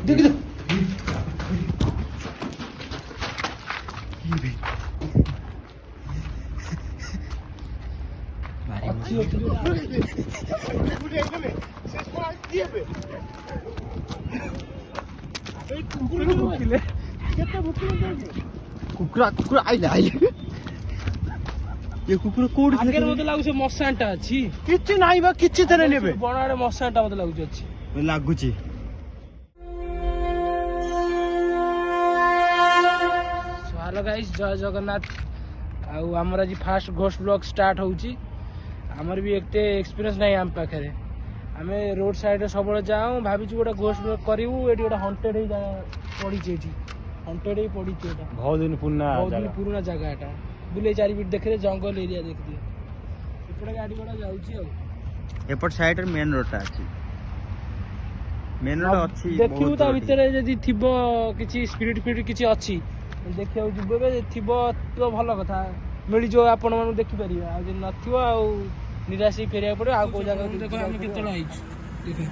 देखिए कुकुरा कुकुरा आइले आइले ये कुकुर कोड आगे मते लागु से मसानटा अछि किछि नाही बा किछि थरे नेबे बनाडे मसानटा मते लागु अछि लागुची सो हेलो गाइस जय जगन्नाथ आउ हमर आज फास्ट घोष ब्लॉग स्टार्ट होउची हमर भी एकटे एक्सपीरियंस नाही हम पाखरे हमें रोड साइड सब जाऊँ भाभी गोटे घोष ब्लॉग करू ये गोटे हंटेड पड़ी हंटेड ही पड़ी बहुत दिन पुराना जगह एटा बुले चारिपिट देखे जंगल एरिया देखिए एपटे गाड़ी घोड़ा जाउची आ एपट साइड रे मेन रोड अछि मेन रोड अछि देखिउ ता भीतर जदी थिबो किछि स्पिरिट फिट किछि अछि देखियो जुबे थिबो तो भलो कथा मिली जो आपण मानु देखि परिबा आ जे नथिबो आ निराशी फेरिया पड़े आ को जगह देखो हम केतला आइछ देखो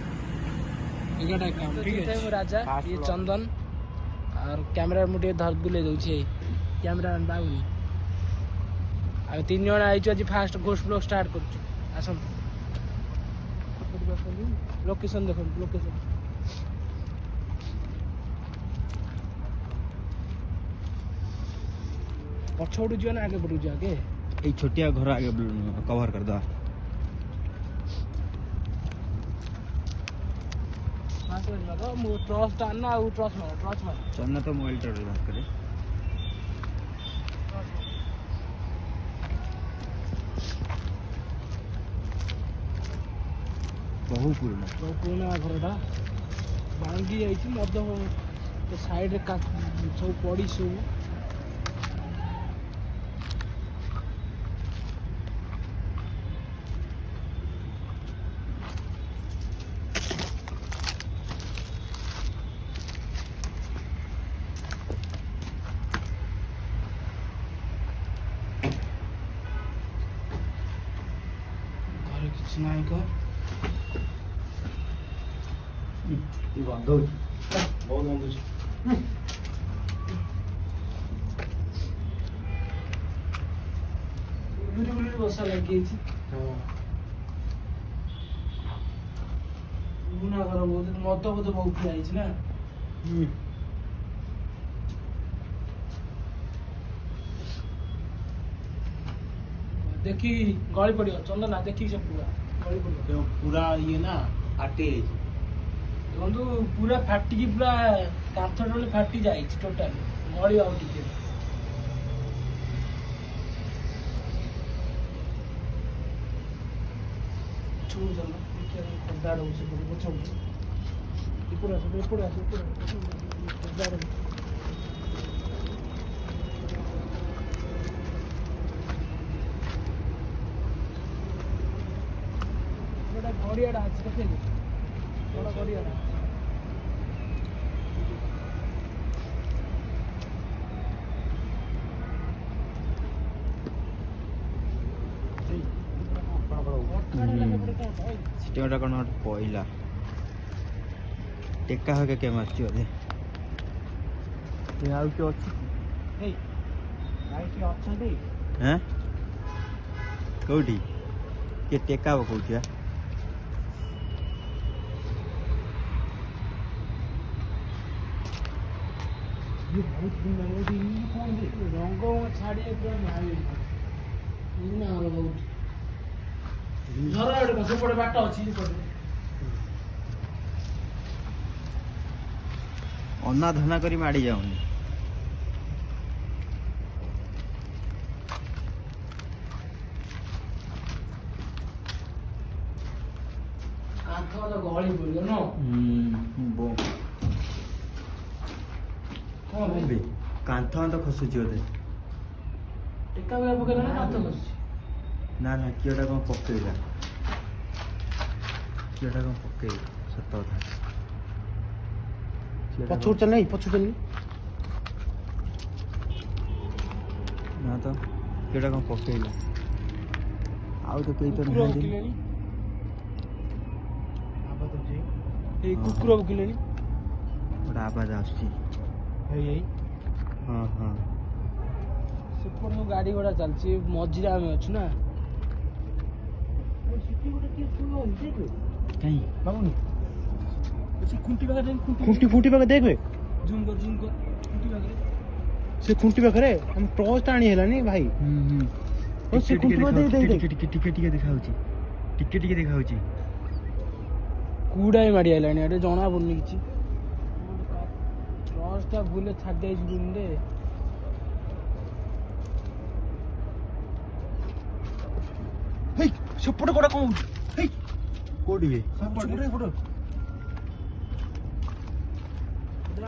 एगाटा काम ठीक है राजा ये चंदन और कैमरा मुटे धर बुले दउ छी कैमरा बाबू आ 3 जण आइछ आज फास्ट घोष ब्लॉग स्टार्ट करछु आसन लोकेशन देखो लोकेशन पछोड़ जो ना आगे बढ़ जा आगे ए छोटिया घर आगे कवर कर दो हां तो लगा मो ट्रस्ट आना और ट्रस्ट मार चलना तो मोबाइल टोर बात करे बहु पुराना घरटा भांगी जाइए मद साइड सब पड़ी सब घर किसी नहीं को ये बंद हो बहुत बंद हो बुली बसा लगी हां गुना घर बहुत मद बहुत पियाई ना देखी गली पड़ियो चंदन ना देखी से पूरा गली पड़ियो पूरा ये ना फाटे बंधु पूरा फाटी पूरा कांथ टोले फाटी जाई टोटल गली आउ टिके छू जन के खड्डा रहू से बचो इपुरा खड्डा रहू गड़ियाटा अच्छे देखे बड़ा गड़ियाटा सिटीटा कौन पहला टेका हो क्या मारची बोधे ये आउ के अच्छी हैं कौटी के टेका पकौटिया ये बहुत दिन लगे दी कौन दे रंग छाड़ी पूरा मारी ना हो बहुत घर एड से पड़े बाटा अछि पड़े अन्ना धना करी माड़ी जाऊनी आंख तो गहली पड़ियो न बो कौन बे कांथ तो खसुची बोधे टेका बेला पकेला ना कांथ खसुची ना ना कियोटा कौन पकेला कियोटा कौन पकेला सत कथा पछुड़ चल नहीं ना तो कियोटा कौन पकेला आउ तो कई तो नहीं ए कुकुर भुकिलेनी ଗୋଟେ ଆବାଜ ଆସୁଛି। ଏଇ ହଁ ହଁ ସେପଟେ ସବୁ ଗାଡ଼ି ଘୋଡ଼ା ଚାଲିଛି, ମଝିରେ ଆମେ ଅଛୁ ନା। କାଇଁ ବାବୁନି ସେ ଖୁଣ୍ଟି ପାଖରେ ଖୁଣ୍ଟି ପାଖରେ ଦେଖେ ଜୁମ୍ କର ଖୁଣ୍ଟି ପାଖରେ। ସେ ଖୁଣ୍ଟି ପାଖରେ ଆମ ଟର୍ଚ୍ଚ ଟା ଆଣି ହେଲାନି ଭାଇ। ସେ ଖୁଣ୍ଟି ପାଖରେ ଟିକେ ଦେଖାଉଛି, ଟିକେ ଦେଖାଉଛି। କୁଡ଼ା ମାଡ଼ି ଆଇଲାଣି, ଏଠି ଜଣା ପଡୁନି କିଛି। ଟର୍ଚ୍ଚ ଟା ଭୁଲରେ ଛାଡ଼ି ଯାଇଛି ରୁମ୍ରେ। ହେଇ ସେପଟେ କୋଉଟା କଣ ହଉଛି? ହେଇ କୋଉଠି ବେ?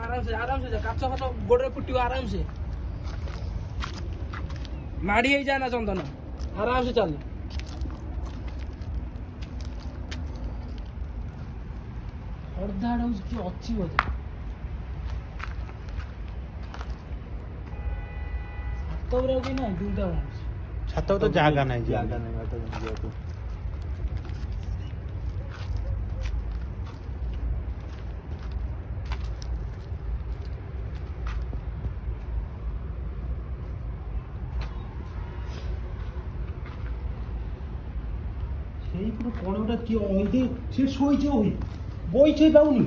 ଆରାମସେ ଯା, କାଚ ଫାଚ ଗୋଡରେ ଫୁଟିବ ଆରାମସେ। ମାଡ଼ି ହେଇଯାଏ ନା ଚନ୍ଦନ, ଆରାମସେ ଚାଲ। ଅର୍ଦ୍ଧାଡ ହଉଛି, କିଏ ଅଛି ବୋଧେ। ଛାତ ଉପରେ ଆଉ କେହି ନାହିଁ, ଦୁଇଟା ହଉଛି। ଛାତ ତ ଜାଗା ନାହିଁ ଜାଗା ନାହିଁ ବାଟ ଯିବାକୁ। ସେଇପଟେ କଣ ଗୋଟେ କିଏ ଅଇଦେ ସେ ଶୋଇଛି ବଇଛି ପାଉନି।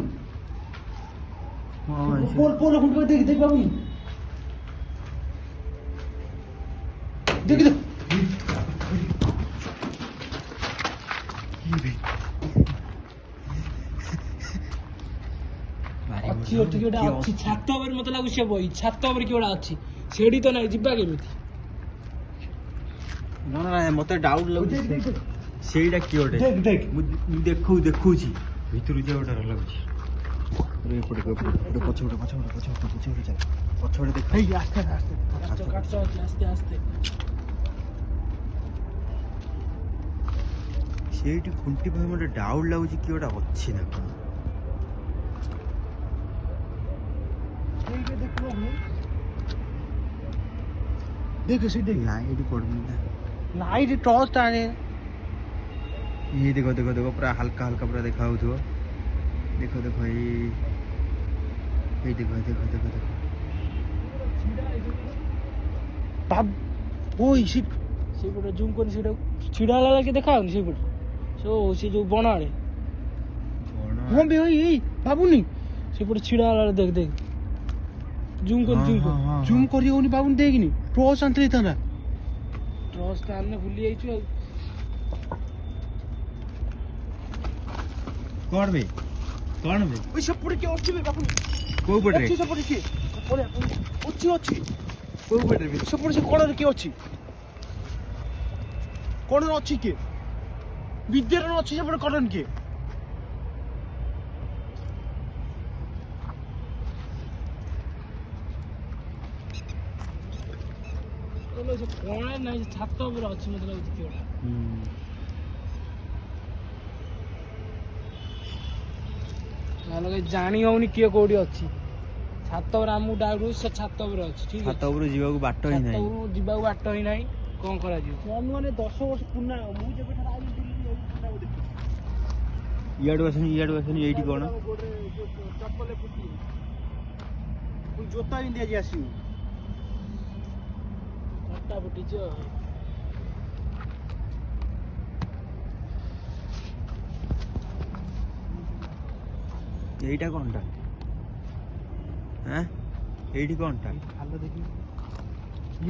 ପୋଲ ଖୁଣ୍ଟି ପାଖରେ ଦେଖି ପାଉନି। ଦେଖି ଅଛି ଏଠି କିଏ ଗୋଟେ ଅଛି, ଛାତ ଉପରେ ମତେ ଲାଗୁଛି ସେ ବଇ, ଛାତ ଉପରେ କିଏ ଗୋଟେ ଅଛି। ସେଠି ତ ନାହିଁ, ଯିବା କେମିତି? ନା ମତେ ଡାଉଟ ଲାଗୁଛି ସେଇଟା କିଏ ଗୋଟେ। ଦେଖ ମୁଁ ଦେଖୁଛି ଭିତରୁ ଯେ ଗୋଟେ ଲାଗୁଛି। ଏପଟେ ପଛପଟେ ଚାଲ, ପଛପଟେ ଦେଖ। ଆସ୍ତେ ଆସ୍ତେ। ସେଇଠି ଖୁଣ୍ଟି ପାଇଁ ମତେ ଡାଉଟ ଲାଗୁଛି କିଏ ଗୋଟେ ଅଛି ନା କଣ। ଦେଖ ସେଠି ଲାଇଟ୍ ପଡୁନି ନା। ଲାଇଟ୍ ଟର୍ଚ୍ଚ ଟା ଆଣେ। ये देखो पूरा हल्का पूरा देखा देखो ये देखो ওই সে ସେଇପଟେ ଜୁମ୍ କରି ସେଇଟା ଛିଡ଼ା ହେଲା କି ଦେଖା ହଉନି ସେଇପଟେ ସେ ଯୋଉ ବଣ ଆଡ଼େ। ହଁ ବେ ଏଇ ବାବୁନି ସେପଟେ ଛିଡ଼ା ହେଲା ଦେଖ ଜୁମ୍ କରି ଜୁମ୍ କରି ହଉନି ବାବୁନି, ଦେଖିନି ଟର୍ଚ୍ଚ ଆଣିଥିଲେ ହେଇଥାନ୍ତା। ଟର୍ଚ୍ଚ ଆଣିଲେ ଭୁଲି ଯାଇଛୁ ଆଉ। कौन बे ওই সেপଟେ କିଏ ଅଛି ବେ ବାବୁନି? କୋଉ ପଟରେ ଅଛି ସେପଟେ କିଏ? ଅଛି କୋଉ ପଟରେ ବେ? ସେପଟେ ସେ କଣରେ କିଏ ଅଛି? କଣରେ ଅଛି କିଏ? ବିଦ୍ୟାର ଅଛି ସେପଟେ କଣରେ କିଏ? ସେ କଣ ନାହିଁ, ସେ ଛାତ ଉପରେ ଅଛି ମତେ ଲାଗୁଛି କିଏ ଗୋଟେ। ନହେଲେ ଜାଣି ହଉନି କିଏ କୋଉଠି ଅଛି। ଛାତ ଉପରେ ଆମକୁ ଡାଉଟ, ସେ ଛାତ ଉପରେ ଅଛି। ଠିକ ଛାତ ଉପରୁ ଯିବାକୁ ବାଟ ହିଁ ଛାତ ନାହିଁ। ଉପରକୁ ଯିବାକୁ ବାଟ ହିଁ ନାହିଁ, କଣ କରାଯିବ? ମାନେ 10 ବର୍ଷ ପୁରୁଣା, ମୁଁ ଯେବେଠାରୁ ଆଇଲି ଇଆଡୁ ଆସନି ଏଇଠି କଣ? ଚପଲ ଫୁଟି ପୁଣି ଜୋତା ପିନ୍ଧି ଆଜି ଆସିବୁ। ଛଟା ଫୁଟିଛି ଆଉ। এইটা কোনটা? হ্যাঁ এইটি কোনটা? খাল দেখি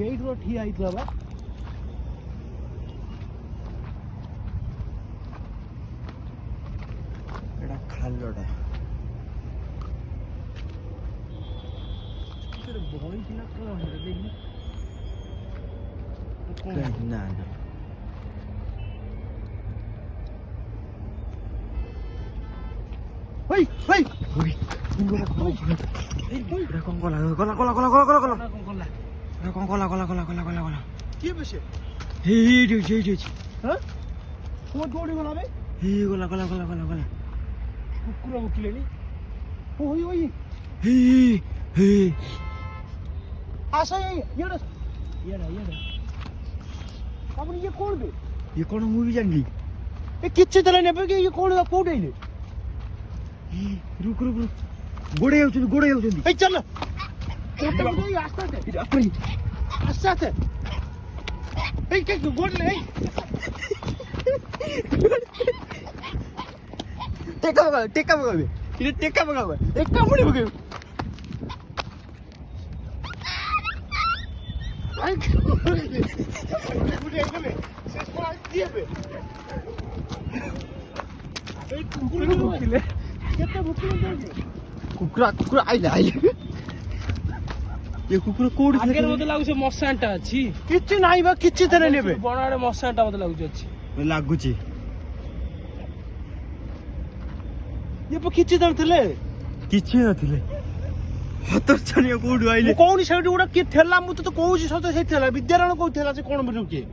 এইটো ଠିଆ ହେଇଥିଲା ବା। এটা খালটা। বই কিনা কଣ ହେଟା দেখি না না ওই ওই ওই এটা কোন গলা গলা গলা গলা গলা গলা গলা এটা কোন গলা গলা গলা গলা গলা গলা কি বেশে এইটি হ্যাঁ কোন দৌড়ি গলা বে এই গলা গলা গলা গলা গলা কুকুর মুকিলেনি ওই ওই এই এই আসা এই ইয়েডা আপনি ये করবে ये কোন মুভি জানলি এ কিচ্ছে তলে নেবে কি ये কোন কোড আইলে रुक रुक रुक ଗୋଡେଇ ଯାଉଛନ୍ତି এই চল কোনটা বুঝাই আস্তে আস্তে এই কে গোড়লে এই টেকা পকাবে এটা টেকা পকাবে এক কামড়ে পকাবে আই বুঝে এইভাবে শেষ করা দিবে এই কুকুর ଭୁକିଲେ কেতে ভুকি যাচ্ছে କୁକୁର ଆଇଲା ଏ କୁକୁର କୋଉଠି ଆଗରେ ମତେ ଲାଗୁଛି ମଶାଣଟା ଅଛି କିଛି ନାହିଁ ବା କିଛି ଥରେ ନେବେ ବଣ ଆଡେ ମଶାଣଟା ମତେ ଲାଗୁଛି ଅଛି ଲାଗୁଛି ଇଏ କିଛି ଥରେ ଥିଲେ କିଛି ନଥିଲେ ହାତ ଛାଣିଆ କୋଉଠୁ ଆଇଲେ ମୁଁ କହୁନି ସେଇଠି ଗୋଟେ କିଏ ଥିଲା ମୁଁ ତ କହୁଛି ସତ ସେଇ ଥିଲା ବିଦ୍ୟାରାୟଣ କୋଉଠି ଥିଲା ସେ କଣ ବୁଝୁ କିଏ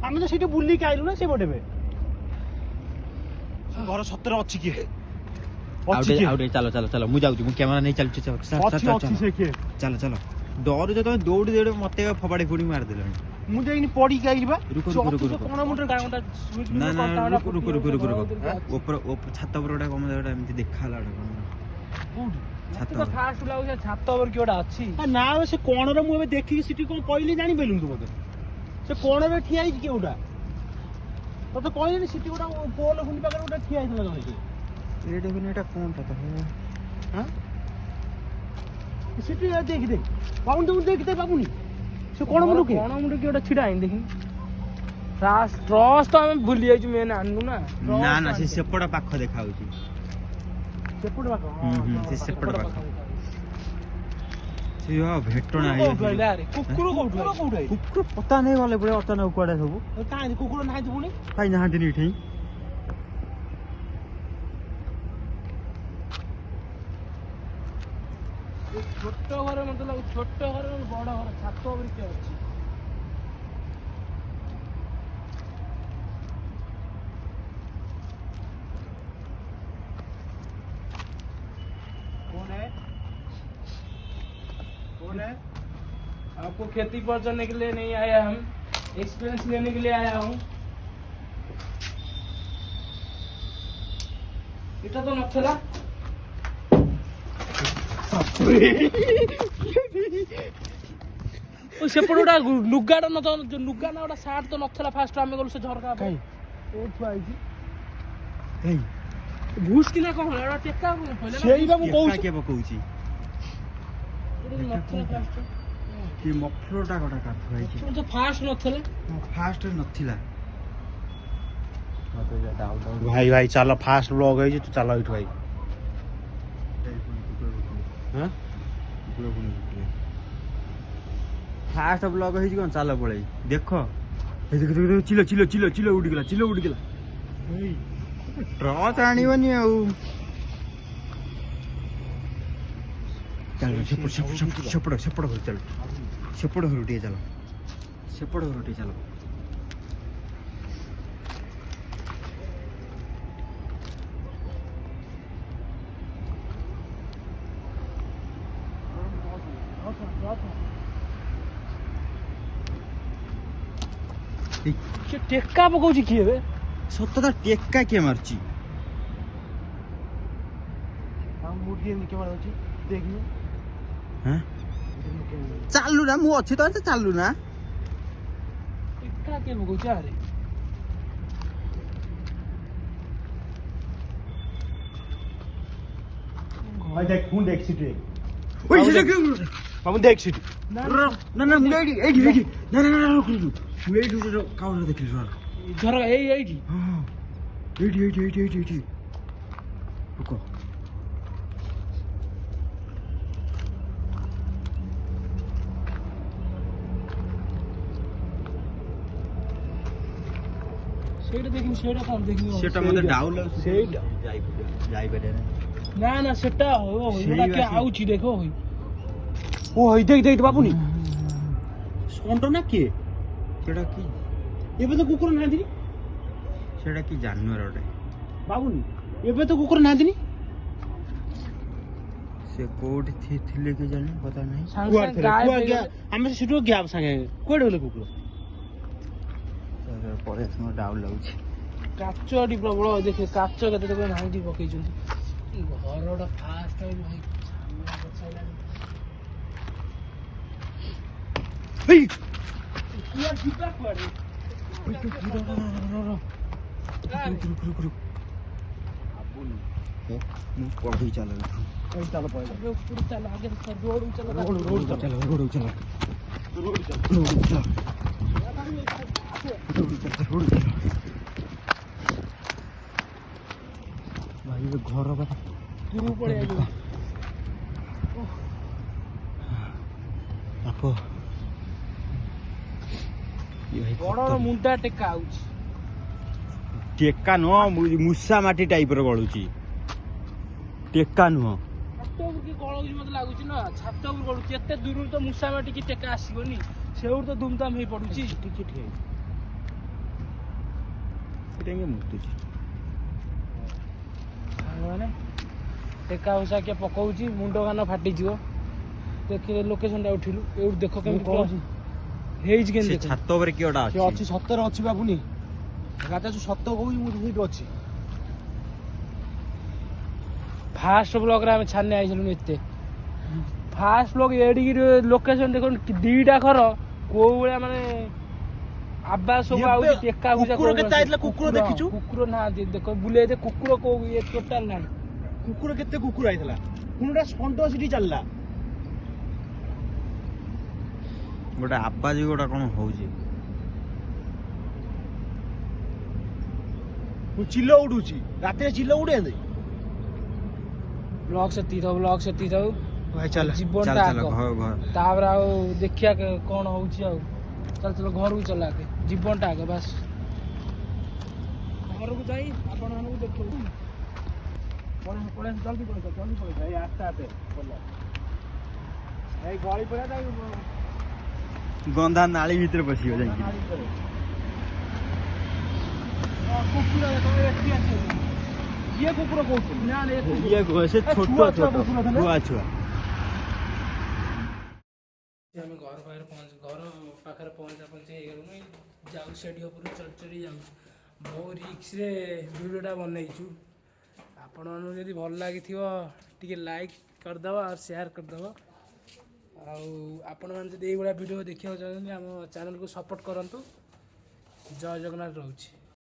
ଆମେ ତ ସେଇଠି ବୁଲିକି ଆଇଲୁ ନା ସେ ପଟେ ଘର ସତରେ ଅଛି କିଏ ଆଉ ଟିକେ ଚାଲ ମୁଁ ଯାଉଛି ମୁଁ କ୍ୟାମେରା ନେଇ ଚାଲୁଛି ଚାଲ ଡରୁଛ ତମେ ଦୌଡ଼ି ମତେ ଫବାଡି ଫୁଡି ମାରିଦେଲଣି ମୁଁ ଯାଇନି ପଡିକି ଆଇଲି ବା ରୁକ କଣ ମୁଣ୍ଡରେ ନା ଉପର ଛାତ ଉପରେ ଗୋଟେ କମ ଗୋଟେ ଏମିତି ଦେଖା ହେଲା ଗୋଟେ ଛାତ ଫାଷ୍ଟ ଲାଗୁଛି ଛାତ ଉପରେ କିଏ ଗୋଟେ ଅଛି ନା ସେ କଣରେ ମୁଁ ଏବେ ଦେଖିକି ସେଠି କଣ କହିଲି ଜାଣିପାରିଲୁ ତୁ ମତେ ସେ କଣରେ ଠିଆ ହେଇଛି କିଏ ଗୋଟା ତତେ କହିଲେନି ସେଠି ଗୋଟା ପୋଲ ଖୁଣ୍ଡି ପାଖରେ ଗୋଟେ ଠିଆ ହେଇଥିଲା ଜଣେ ଏଇଟା କଣଟା ତ ହଁ ସେଠି ଦେଖ ବାବୁନି ଦେଖ ବାବୁନି ସେ କଣ ମୁଣ୍ଡ କିଏ ଗୋଟେ ଛିଡା ହେଇନି ଦେଖିନି ଟ୍ରସ୍ ତ ଆମେ ଭୁଲି ଯାଇଛୁ ମେନ୍ ଆଣିନୁ ନା ସେ ସେପଟ ପାଖ ଦେଖା ହଉଛି ସେପଟ ପାଖ ସେ ସେପଟ ପାଖ ସେ ଭେଟଣା କୁକୁର କୋଉଠୁ କୁକୁର ପତା ନେଇ ଗଲେ ପୁରା ଅଚାନକ କୁଆଡେ ସବୁ କାହିଁକି କୁକୁର ନାହାନ୍ତି ପୁଣି କାଇଁ ନାହାନ୍ତି ଏଠି ଛୋଟ ଘର ମତେ ଲାଗୁଛି ଛୋଟ ଘର ବଡ ଘର ଛାତ ଉପରେ କିଏ ଅଛି कौन है आपको खेती पहुंचाने के लिए नहीं आया हम एक्सपीरियंस लेने के लिए आया हूँ इटा तो नथला ओ सेपड़ गोटा लुगाटा न तो लुगा ना गोटा सार्ट तो नथला फास्ट आमे गलु से झरका काई ओ छुआ आइची ଏଇ भूस किना कोन होला टेका कोन पहिले ସେଇ ବା ମୁଁ କହୁଛି କିଏ ପକଉଛି नथला फास्ट କି ମଫଲରଟା ଗୋଟା କାଠ ହେଇଛି तो फास्ट नथला ଫାଷ୍ଟ ନଥିଲା भाई भाई चलो फास्ट ब्लॉग है जी तो चलो इठ भाई हां ଫାଷ୍ଟ ବ୍ଲଗ ହେଇଛି କଣ ଚାଲ ପଳେଇ ଦେଖ ଚିଲ ଉଡ଼ିଗଲା ଟ୍ରଚ ଆଣିବନି ଆଉ ଚାଲ ସେପଟ ଘର ଚାଲ ସେପଟ ଘର ଟିକେ ଚାଲ से टेका पकाउची किए बे ସତଟା ଟେକା କିଏ ମାରୁଛି हम मुर्गी निके मार होची देखियो ଚାଲୁ ନା ମୁଁ ଅଛି ତ ଚାଲୁ ନା टेका के पकाउची अरे भाई देख कौन देख सीट ওই সেটা কি हम देख सीट না ମୁଁ ଏଇଠି ନା ମୁଁ ଏଇଠି କାଉଣ୍ଟର ଦେଖିଲି ଶୁଣ झरका एई ହଁ ଏଇଠି ରୁକ ସେଇଟା ଦେଖିନି ସେଇଟା କଣ ଦେଖିନି ସେଟା ମତେ ଡାଉନ୍ ଲାଗୁଛି ସେଇଟା ଯାଇପାରିବ ନା ନା ସେଟା ହୋ ସେଇ ଏଟା के ବାସି। ଆଉଚି देखो होई ओ हई देख बाबूनी सोंटो ना के ସେଟା କି एबे तो कुकुर नांदी ସେଟା କି ଜାନୁଆର ଗୋଟେ बाबूनी एबे तो कुकुर नांदी ସେ କୋଉଠି ଥିଲେ କି ଜାଣି ପତା ନାହିଁ सांग कुआर सांग थे गायब कुआर गया हमें सिटो गया संगे कोडे होले कुकुर ପଳେଇ ଆସିବ ଡାଉନ୍ ଲାଗୁଛି କାଚ ଏଠି ପ୍ରବଳ ଦେଖେ କାଚ କେତେ ଦେଖ ଭାଙ୍ଗି ପକେଇଛନ୍ତି ଘରଟା ଫାଷ୍ଟ ଭାଇ ଯିବା କୁଆଡେ ମୁଁ ପଢେଇ ଚାଲ ଚାଲ ପଳେଇ ଉପରୁ ଚାଲ ଆଗେ ରୋଡ ଚାଲ ଚାଲ ରୋଡ ଚାଲ ଭାଇ ଘର ବା ଦୂରକୁ ପଳେଇ ଆସିବ ବାପ ବଡର ମୁଣ୍ଡା ଟେକା ହଉଛି ଟେକା ନୁହଁ ମୂଷା ମାଟି ଟାଇପର ଗଳୁଛି ଟେକା ନୁହଁ ଛାତ ଉପରୁ କି ଗଳଉଛି ମତେ ଲାଗୁଛି ନା ଛାତ ଉପରୁ ଗଳୁଛି ଏତେ ଦୂରରୁ ତ ମୂଷା ମାଟି କି ଟେକା ଆସିବନି ସେଉଠୁ ତ ଧୁମଧାମ ହେଇ ପଡୁଛି ଟିକେ ଠିଆ ଏଇଟା ଇଏ ମୁତୁଛି ମାନେ ଟେକା ଉଷା କିଏ ପକଉଛି ମୁଣ୍ଡ କାନ ଫାଟିଯିବ ଦେଖିଲେ ଲୋକେସନଟା ଉଠିଲୁ ଏଇଠୁ ଦେଖ କେମିତି କହୁଛି ହେଇଛି କେମିତି ଦେଖ। ଛାତ ଉପରେ କିଏ ଗୋଟା ସେ ଅଛି ସତରେ ଅଛି ବାବୁନି ରାଜା ତୁ ସତ କହୁଛି ମୁଁ ସେଇଠି ଅଛି ଫାଷ୍ଟ ବ୍ଲଗରେ ଆମେ ଛାନିଆ ହେଇଥିଲୁ ଏତେ ଫାଷ୍ଟ ବ୍ଲଗ ଏଡ଼ିକି ଲୋକେସନ ଦେଖନ୍ତୁ ଦିଟା ଘର କୋଉ ଭଳିଆ ମାନେ ଆବାଜ ସବୁ ଆଉଛି ଟେକା କୁକୁର କେତେ ଆଇଥିଲା କୁକୁର ଦେଖିଛୁ କୁକୁର ନାହାନ୍ତି ଦେଖ ବୁଲେଇ ଦେ କୁକୁର କୋଉ ଇଏ ଟୋଟାଲ ନାହିଁ କୁକୁର କେତେ କୁକୁର ଆଇଥିଲା ପୁଣି ଗୋଟେ ଷଣ୍ଢ ସେଠି ଚାଲିଲା ଗୋଟେ ଆବାଜ ଗୋଟା କଣ ହଉଛି ଚିଲ ଉଡୁଛି ରାତିରେ ଚିଲ ଉଡେ ବ୍ଲଗ ସେତିକି ଥାଉ ଭାଇ ଚାଲ ଜୀବନଟା ଆଗ ତାପରେ ଆଉ ଦେଖିବା କଣ ହଉଛି ଆଉ ଚାଲ ଘରକୁ ଚାଲ ଆଗେ ଜୀବନଟା ଆଗ ବାସ୍ ଘରକୁ ଯାଇ ଆପଣ ମାନଙ୍କୁ ଦେଖେଇବୁ ଜଲ୍ଦି ପଳେଇ ଏଇ ଆସ୍ତେ ଆସ୍ତେ ଏଇ ଗଳି ପଳେଇ ଗନ୍ଧା ନାଳି ଭିତରେ ପଶିବ ଯାଇକି କୁକୁର ଇଏ କୁକୁର କହୁଛୁ ନା ସେ ଛୋଟ ଛୁଆ ଛୁଆ ଆମେ ଘର ପାଖରେ ପହଞ୍ଚି ହେଇଗଲୁଣି ଯାଉ ସେଠି ଉପରୁ ଚଢ଼ି ଯାଉଛୁ ବହୁ ରିକ୍ସରେ ଭିଡ଼ିଓଟା ବନେଇଛୁ ଆପଣମାନଙ୍କୁ ଯଦି ଭଲ ଲାଗିଥିବ ଟିକେ ଲାଇକ୍ କରିଦେବ ଆଉ ସେୟାର କରିଦେବ ଆଉ ଆପଣମାନେ ଯଦି ଏଇଭଳିଆ ଭିଡ଼ିଓ ଦେଖିବାକୁ ଚାହୁଁଛନ୍ତି ଆମ ଚ୍ୟାନେଲକୁ ସପୋର୍ଟ କରନ୍ତୁ ଜୟ ଜଗନ୍ନାଥ ରହୁଛି।